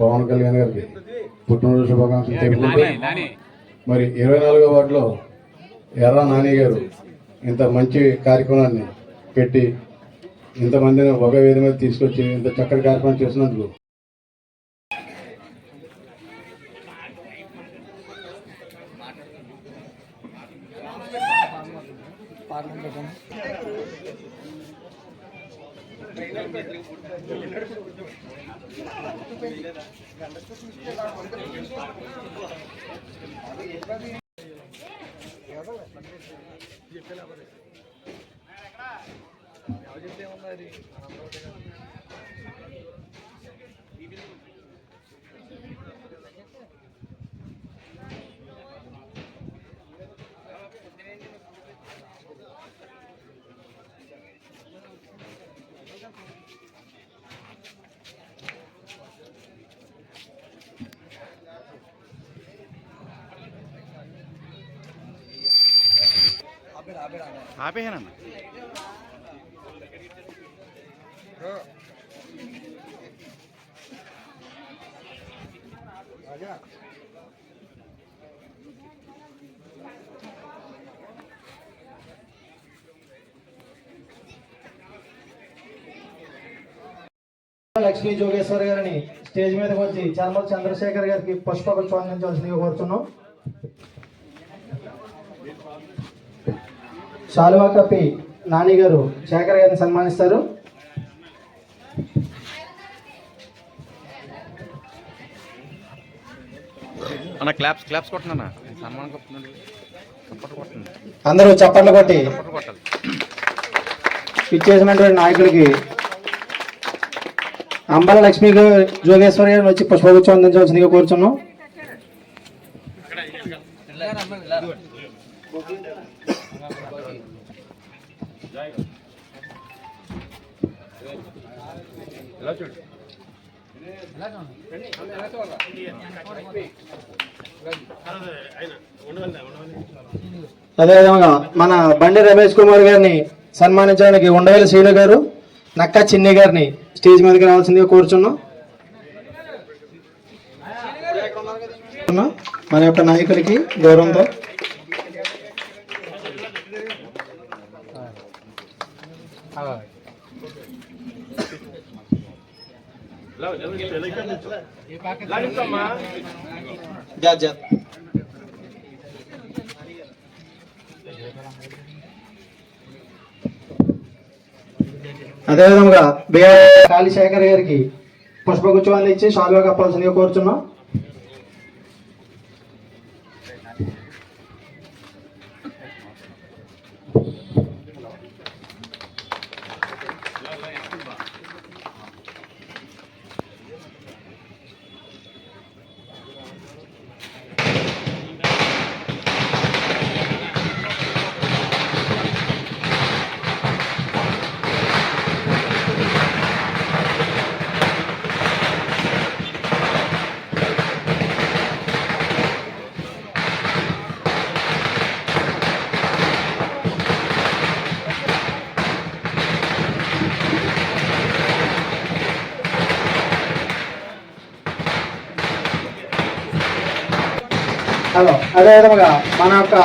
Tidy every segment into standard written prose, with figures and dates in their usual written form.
పవన్ కళ్యాణ్ గారికి పుట్టినరోజు శుభాకాంక్షలు తెలుపుకుంటూ మరి 24వ వార్డులో ఎర్ర నాని గారు ఇంత మంచి కార్యక్రమాన్ని పెట్టి ఇంతమందిని ఒక వేది మీద తీసుకొచ్చి ఇంత చక్కటి కార్యక్రమం చేసినందుకు ఆపేనా లక్ష్మీ జోగేశ్వర్ గారిని స్టేజ్ మీదకి వచ్చి చర్మల చంద్రశేఖర్ గారికి పుష్పగుచ్చం అందించవలసిందిగా కోరుతున్నాం. శాలువా కప్పి నాని గారు శేఖర్ గారిని సన్మానిస్తారు. అన్న క్లాప్స్ కొట్టనా సన్మానం అందరూ చప్పట్లు కొట్టి ఇచ్చేసినటువంటి నాయకుడికి అంబల లక్ష్మీ జోగేశ్వర్ గారిని వచ్చి పుష్పగుచ్చం అందించవలసిందిగా కోరుచున్నాం. అదేవిధంగా మన బండి రమేష్ కుమార్ గారిని సన్మానించడానికి ఉండవేల శ్రీను గారు నక్కా చిన్ని గారిని స్టేజ్ మీదకి రావాల్సిందిగా కోరుచున్నాం. మన యొక్క నాయకుడికి గౌరవంతో అదేవిధంగా కాళీశేఖర్ గారికి పుష్పగుచ్చం అందించి శాలువా కప్పాల్సిందిగా కోరుచున్నాం. అదేవిధంగా మన యొక్క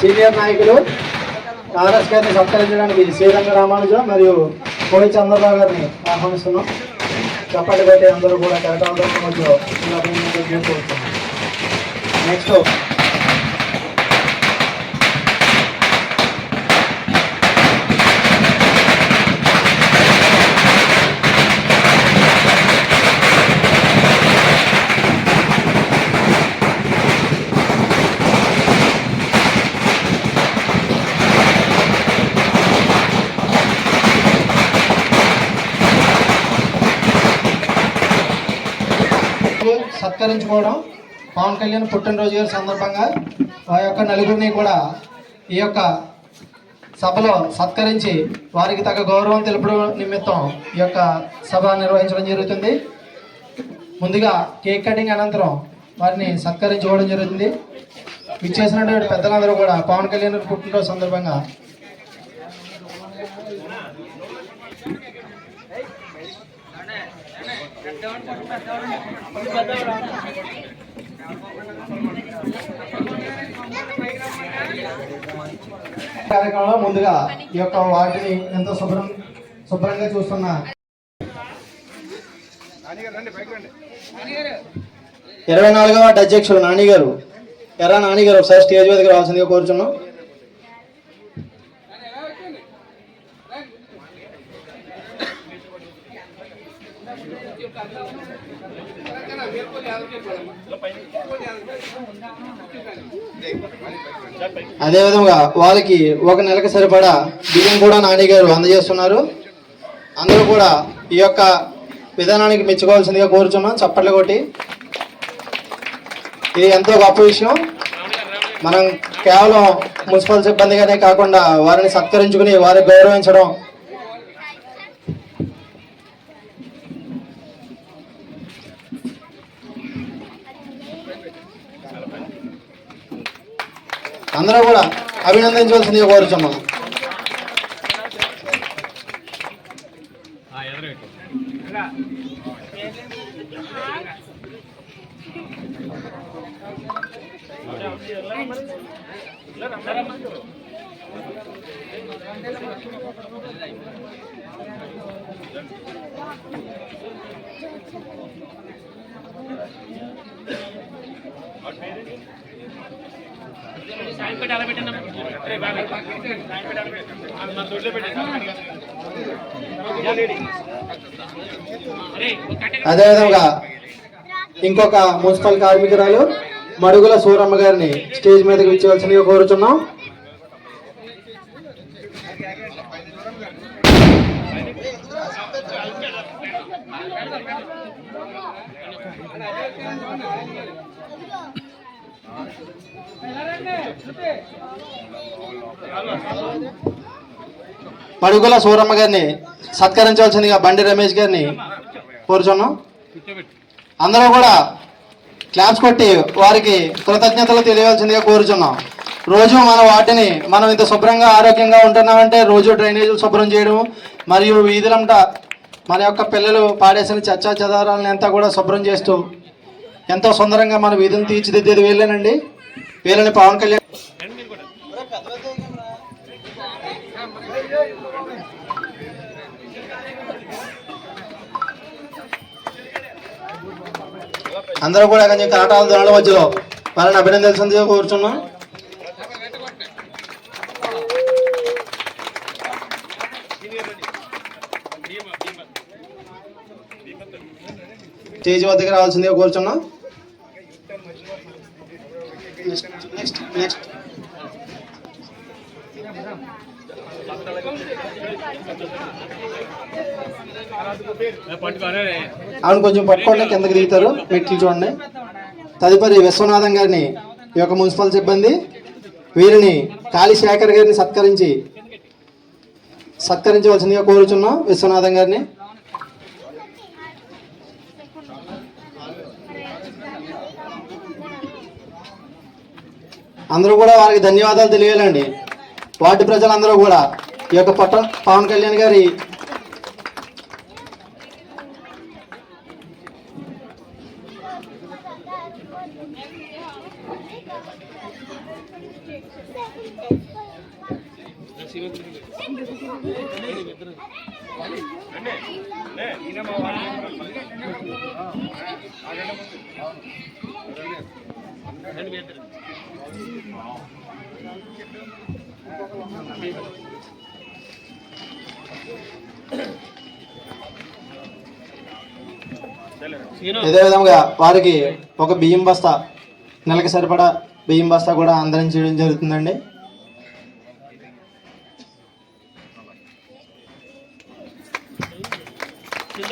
సీనియర్ నాయకులు ఆర్ఎస్ గారిని సత్కరించడానికి శ్రీరంగ రామానుజం మరియు కోడి చంద్రబాబు గారిని ఆహ్వానిస్తున్నాం. చప్పటి పెట్టి అందరూ కూడా కరెక్ట్ నెక్స్ట్ సత్కరించుకోవడం పవన్ కళ్యాణ్ పుట్టినరోజు గారి సందర్భంగా ఆ యొక్క నలుగురిని కూడా ఈ యొక్క సభలో సత్కరించి వారికి తగ్గ గౌరవం తెలుపడం నిమిత్తం ఈ యొక్క సభ నిర్వహించడం జరుగుతుంది. ముందుగా కేక్ కటింగ్ అనంతరం వారిని సత్కరించుకోవడం జరుగుతుంది. ఇచ్చేసినటువంటి పెద్దలందరూ కూడా పవన్ కళ్యాణ్ పుట్టినరోజు సందర్భంగా కార్యక్రమంలో ముందుగా ఈ యొక్క వాటిని ఎంతో శుభ్రంగా చూస్తున్న 24వ వార్డు అధ్యక్షులు నాని గారు, ఎర్రా నాని గారు ఒకసారి స్టేజ్ మీదకి రావాల్సిందిగా కోరుచున్నాం. అదేవిధంగా వాళ్ళకి ఒక నెలకు సరిపడా బియ్యం కూడా నాని గారు అందజేస్తున్నారు. అందరూ కూడా ఈ యొక్క విధానానికి మెచ్చుకోవాల్సిందిగా కోరుచున్నాం. చప్పట్లు కొట్టి, ఇది ఎంతో గొప్ప విషయం. మనం కేవలం మున్సిపల్ సిబ్బందిగానే కాకుండా వారిని సత్కరించుకుని వారిని గౌరవించడం అందరూ కూడా అభినందించవలసిందిగా కోరుచున్నాం. అదేవిధంగా ఇంకొక మున్సిపల్ కార్మికురాలు మడుగుల సూరమ్మ గారిని స్టేజ్ మీదకి విచ్చేవలసిందిగా కోరుచున్నాం. మడుగుల సూరమ్మ గారిని సత్కరించవలసిందిగా బండి రమేష్ గారిని కోరుచున్నాం. అందరూ కూడా క్లాప్స్ కొట్టి వారికి కృతజ్ఞతలు తెలియవలసిందిగా కోరుచున్నాం. రోజు మన వాటిని మనం ఇంత శుభ్రంగా ఆరోగ్యంగా ఉంటున్నామంటే రోజు డ్రైనేజీలు శుభ్రం చేయడం మరియు వీధులంతా మన యొక్క పిల్లలు పాడేసిన చెత్త చెదారాలను అంతా కూడా శుభ్రం చేస్తూ ఎంతో సుందరంగా మన వీధులను తీర్చిదిద్దేది వీళ్ళేనండి. వీళ్ళని పవన్ కళ్యాణ్ అందరూ కూడా కొంచెం కరాటాల ధ్వనుల మధ్యలో వారిని అభినందించాల్సిందిగా కోరుచున్నాం. స్టేజ్ వద్దకు రావాల్సిందిగా కోరుచున్నాం. నెక్స్ట్ అవును, కొంచెం పట్టుకోండి, కిందకి దిగుతారు, మెట్లు చూడండి. తదుపరి విశ్వనాథం గారిని ఈ యొక్క మున్సిపల్ సిబ్బంది వీరిని కాళీశేఖర్ గారిని సత్కరించవలసిందిగా కోరుచున్నాం. విశ్వనాథం గారిని అందరూ కూడా వారికి ధన్యవాదాలు తెలియాలండి. వార్డు ప్రజలందరూ కూడా ఈ యొక్క పవన్ కళ్యాణ్ గారి ఇదే విధంగా వారికి ఒక బియ్యం బస్తా, నెలకి సరిపడా బియ్యం బస్తా కూడా అందరించడం జరుగుతుందండి.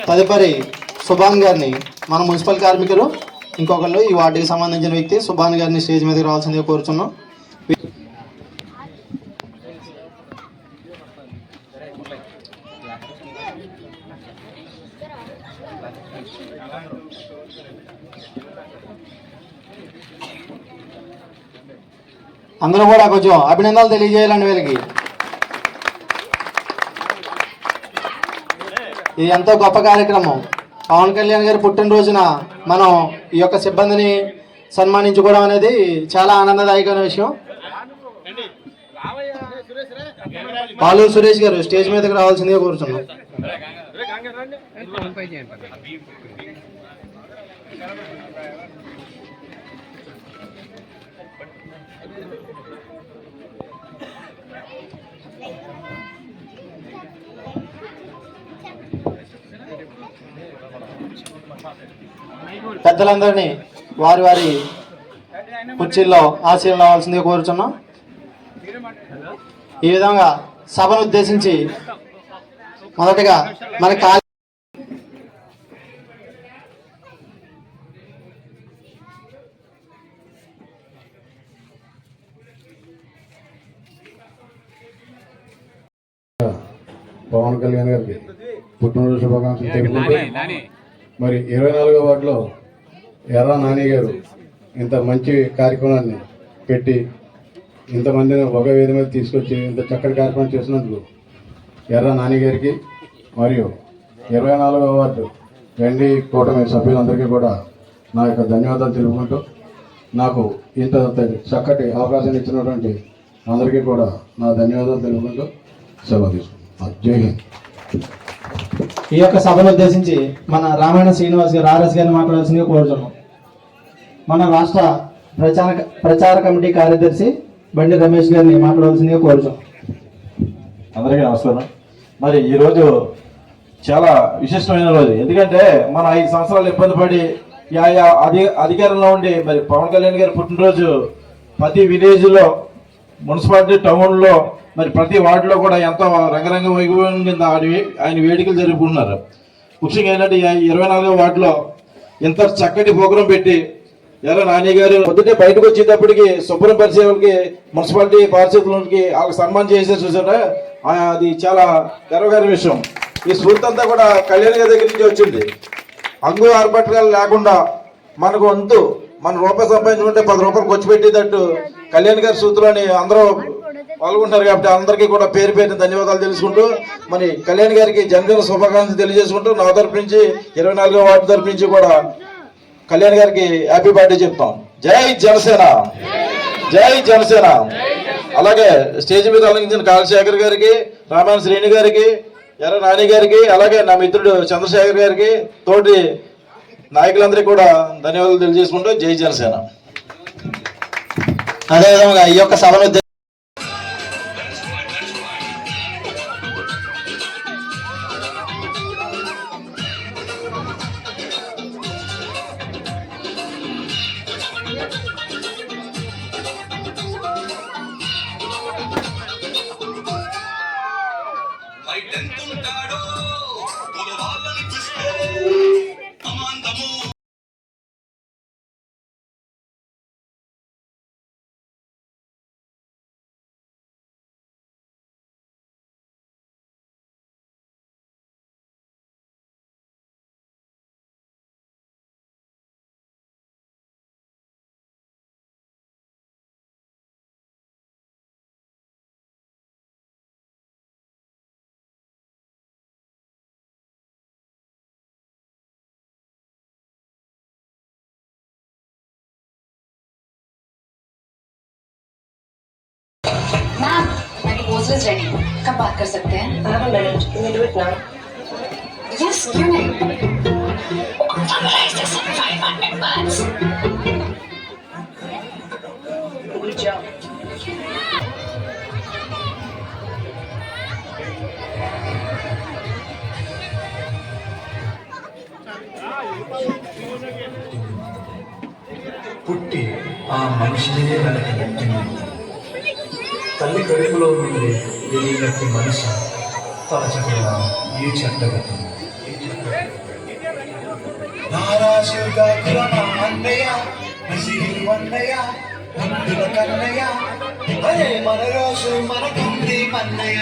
తదుపరి సుభాన్ గారిని, మన మున్సిపల్ కార్మికులు ఇంకొకళ్ళు ఈ వార్డుకి సంబంధించిన వ్యక్తి సుభాన్ గారిని స్టేజ్ మీదకి రావాల్సిందిగా కోరుచున్నాం. అందరూ కూడా కొంచెం అభినందనలు తెలియజేయాలండి వీళ్ళకి. ఇది ఎంతో గొప్ప కార్యక్రమం. పవన్ కళ్యాణ్ గారి పుట్టినరోజున మనం ఈ యొక్క సిబ్బందిని సన్మానించుకోవడం అనేది చాలా ఆనందదాయకమైన విషయం. పాలూరు సురేష్ గారు స్టేజ్ మీదకి రావాల్సిందిగా కోరుతున్నాం. పెద్దలందరినీ వారి వారి కుర్చీల్లో ఆశీర్వాదం రావాల్సిందిగా కోరుచున్నాం. ఈ విధంగా సభను ఉద్దేశించి మొదటగా మన పవన్ కళ్యాణ్ గారికి పుట్టినరోజు శుభాకాంక్షలు తెలుపుకుంటూ మరి 24వ వార్డులో ఎర్ర నాని గారు ఇంత మంచి కార్యక్రమాన్ని పెట్టి ఇంతమందిని ఒక వేది మీద తీసుకొచ్చి ఇంత చక్కటి కార్యక్రమం చేసినందుకు ఎర్ర నాని గారికి మరియు 24వ వార్డు వెండి కూటమి సభ్యులందరికీ కూడా నా యొక్క ధన్యవాదాలు తెలుపుకుంటూ నాకు ఇంత చక్కటి అవకాశం ఇచ్చినటువంటి అందరికీ కూడా నా ధన్యవాదాలు తెలుపుకుంటూ సెలవు తీసుకుంటాను. జై హింద్. ఈ యొక్క సభను ఉద్దేశించి మన రామాయణ శ్రీనివాస్ గారు ఆర్ఎస్ గారిని మాట్లాడాల్సిందిగా కోరుతున్నాం. మన రాష్ట్ర ప్రచార కమిటీ కార్యదర్శి బండి రమేష్ గారిని మాట్లాడాల్సిందిగా కోరుతున్నాం. అందరికీ నమస్కారం. మరి ఈరోజు చాలా విశిష్టమైన రోజు. ఎందుకంటే మన 5 సంవత్సరాలు ఇబ్బంది పడి అధికారంలో ఉండి మరి పవన్ కళ్యాణ్ గారి పుట్టినరోజు ప్రతి విలేజ్లో, మున్సిపాలిటీ, టౌన్లో, మరి ప్రతి వార్డులో కూడా ఎంతో రంగరంగ వైభవం కింద ఆయన వేడుకలు జరుపుకుంటున్నారు. ముఖ్యంగా ఏంటంటే 24వ వార్డులో ఇంత చక్కటి ప్రోగ్రాం పెట్టి ఎర్ర నాని గారు పొద్దుటే బయటకు వచ్చేటప్పటికి శుభ్రం పరిచయాలకి, మున్సిపాలిటీ పారిశుద్ధ్యులకి వాళ్ళకి సన్మానం చేసే చూసారా, అది చాలా గర్వకార విషయం. ఈ స్ఫూర్తి అంతా కూడా కళ్యాణ్ గారి దగ్గర నుంచి వచ్చింది. అంగు ఆర్భటాలు లేకుండా మనకు వంతు మన రూపాయి సంపాదించుకుంటే 10 రూపాయలు ఖర్చు పెట్టేటట్టు కళ్యాణ్ గారి సూత్రాన్ని అందరూ పాల్గొంటారు. కాబట్టి అందరికీ కూడా పేరు పేరుని ధన్యవాదాలు తెలుసుకుంటూ మరి కళ్యాణ్ గారికి జన్మదిన శుభాకాంక్షలు తెలియజేసుకుంటూ నా తరపు నుంచి 24వ వార్డు తరపు నుంచి కూడా కళ్యాణ్ గారికి హ్యాపీ బర్త్డే చెప్తాం. జై జనసేన, జై జనసేన. అలాగే స్టేజ్ మీద అలంకరించిన కాళశేఖర్ గారికి, రామాయణ శ్రేణి గారికి, ఎర్ర నాని గారికి, అలాగే నా మిత్రుడు చంద్రశేఖర్ గారికి, తోటి నాయకులందరికీ కూడా ధన్యవాదాలు తెలియజేసుకుంటూ జై జనసేన. అదేవిధంగా ఈ యొక్క సభను ma'am, my proposal is ready. कब बात कर सकते हैं? I have a minute. Can we do it now? Yes, क्यों नहीं? Summarize this in 500 words. Good job. పుట్టి ఆ మనిషినే మనకి నెట్టింది. తల్లి కడుపులో నుండి వెళ్ళినట్టు మనిషి తలచగల ఈ చెట్టగతి నారాజుగా అన్నయ్య అన్నయ్య కన్నయ్య అరే మన రోజు మనకుంది మన్నయ్య.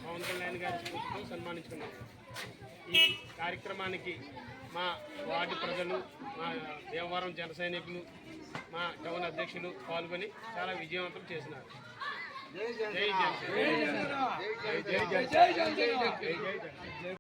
పవన్ కళ్యాణ్ గారి స్ఫూర్తితో సన్మానించుకున్నాం. ఈ కార్యక్రమానికి మా వార్డు ప్రజలు, మా దేవవరం జన సైనికులు, మా టౌన్ అధ్యక్షులు పాల్గొని చాలా విజయవంతం చేసినారు. జై జనసేన.